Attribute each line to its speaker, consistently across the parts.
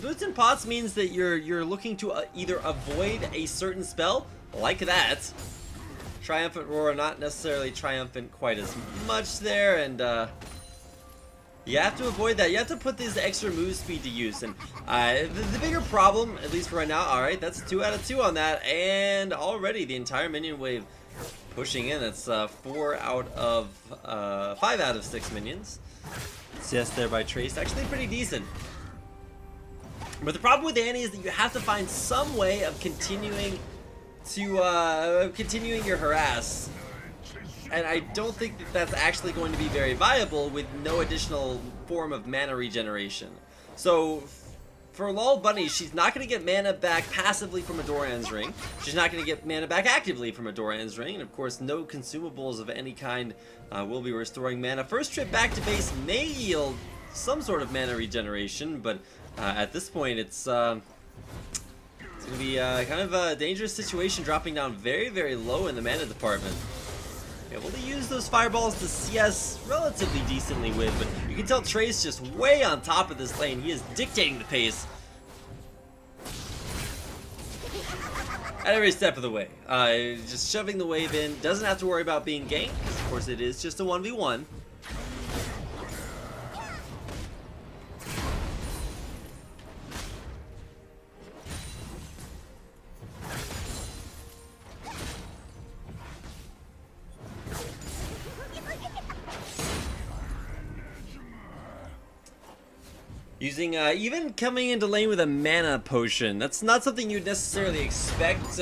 Speaker 1: Boots and Pots means that you're looking to either avoid a certain spell, like that. Triumphant Roar, not necessarily triumphant quite as much there, and you have to avoid that. You have to put this extra move speed to use, and the bigger problem, at least for right now, alright, that's 2 out of 2 on that, and already the entire minion wave pushing in. That's 5 out of 6 minions. CS there by TrAce, actually pretty decent. But the problem with Annie is that you have to find some way of continuing your harass. And I don't think that that's actually going to be very viable with no additional form of mana regeneration. So for Lol Bunny, she's not going to get mana back passively from a Doran's Ring. She's not going to get mana back actively from a Doran's Ring. And of course, no consumables of any kind will be restoring mana. First trip back to base may yield some sort of mana regeneration, but at this point, it's going to be kind of a dangerous situation, dropping down very, very low in the mana department. Able to use those fireballs to CS relatively decently with, but you can tell TrAce just way on top of this lane. He is dictating the pace at every step of the way. Just shoving the wave in. Doesn't have to worry about being ganked, because of course it is just a 1v1. Using, even coming into lane with a mana potion. That's not something you'd necessarily expect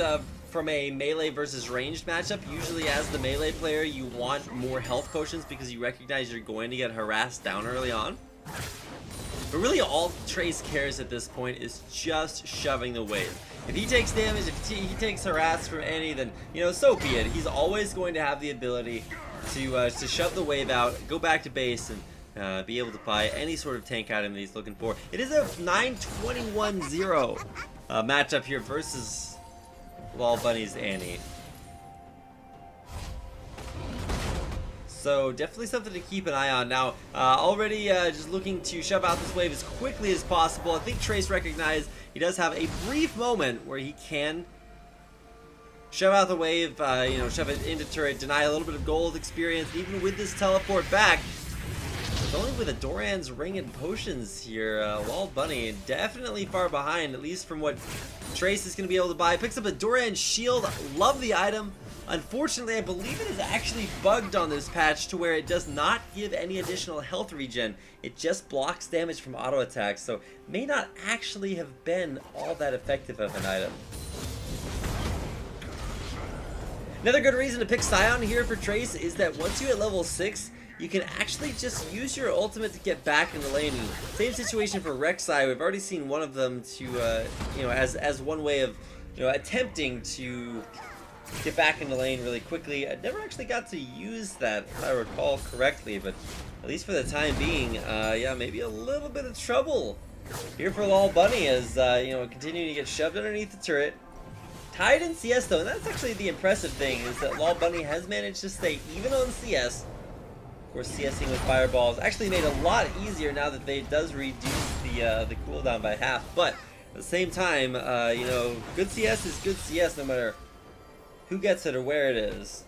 Speaker 1: from a melee versus ranged matchup. Usually as the melee player, you want more health potions because you recognize you're going to get harassed down early on. But really all TrAce cares at this point is just shoving the wave. If he takes damage, if he takes harass from Annie, then, you know, so be it. He's always going to have the ability to shove the wave out, go back to base, and be able to buy any sort of tank item that he's looking for. It is a 9-21-0 matchup here versus Lol Bunny's Annie. So definitely something to keep an eye on. Now, already just looking to shove out this wave as quickly as possible. I think TrAce recognized he does have a brief moment where he can shove out the wave, you know, shove it into turret, deny a little bit of gold experience. Even with this teleport back, only with a Doran's Ring and potions here, Lol Bunny definitely far behind, at least from what TrAce is going to be able to buy. Picks up a Doran's Shield, love the item. Unfortunately, I believe it is actually bugged on this patch to where it does not give any additional health regen. It just blocks damage from auto attacks, so may not actually have been all that effective of an item. Another good reason to pick Scion here for TrAce is that once you hit level 6, you can actually just use your ultimate to get back in the lane. And same situation for Rek'Sai. We've already seen one of them to, you know, as one way of, you know, attempting to get back in the lane really quickly. I never actually got to use that, if I recall correctly, but at least for the time being, yeah, maybe a little bit of trouble here for Lol Bunny as, you know, continuing to get shoved underneath the turret. Tied in CS though, and that's actually the impressive thing, is that Lol Bunny has managed to stay even on CS. Of course, CSing with fireballs actually made a lot easier now that they does reduce the cooldown by half. But at the same time, you know, good CS is good CS no matter who gets it or where it is.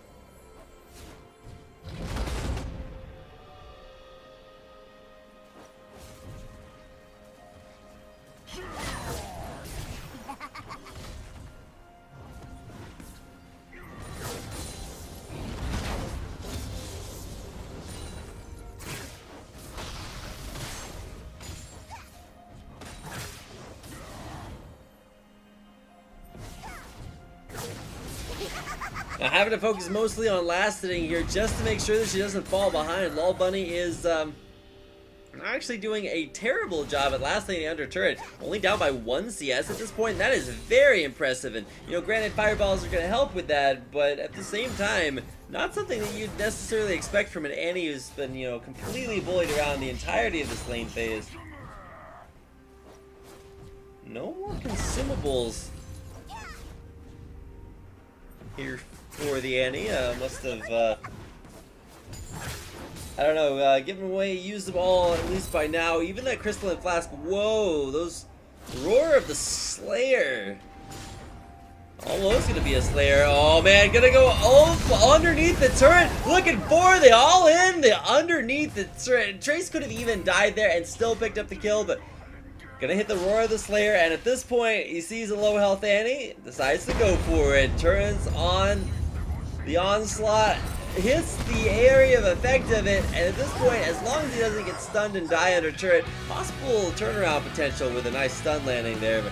Speaker 1: Now, having to focus mostly on last hitting here just to make sure that she doesn't fall behind. Lol Bunny is actually doing a terrible job at last hitting under turret. Only down by 1 CS at this point. That is very impressive. And, you know, granted, fireballs are going to help with that, but at the same time, not something that you'd necessarily expect from an Annie who's been, you know, completely bullied around the entirety of this lane phase. No more consumables here for the Annie. Must have I don't know, giving away, use them all, at least by now. Even that Crystalline Flask, whoa, those Roar of the Slayer. Almost gonna be a Slayer. Oh man, gonna go underneath the turret. Looking for the all in, the underneath the turret. TrAce could have even died there and still picked up the kill, but gonna hit the Roar of the Slayer. And at this point, he sees a low health Annie, decides to go for it. Turns on the onslaught, hits the area of effect of it, and at this point, as long as he doesn't get stunned and die under turret, possible turnaround potential with a nice stun landing there. But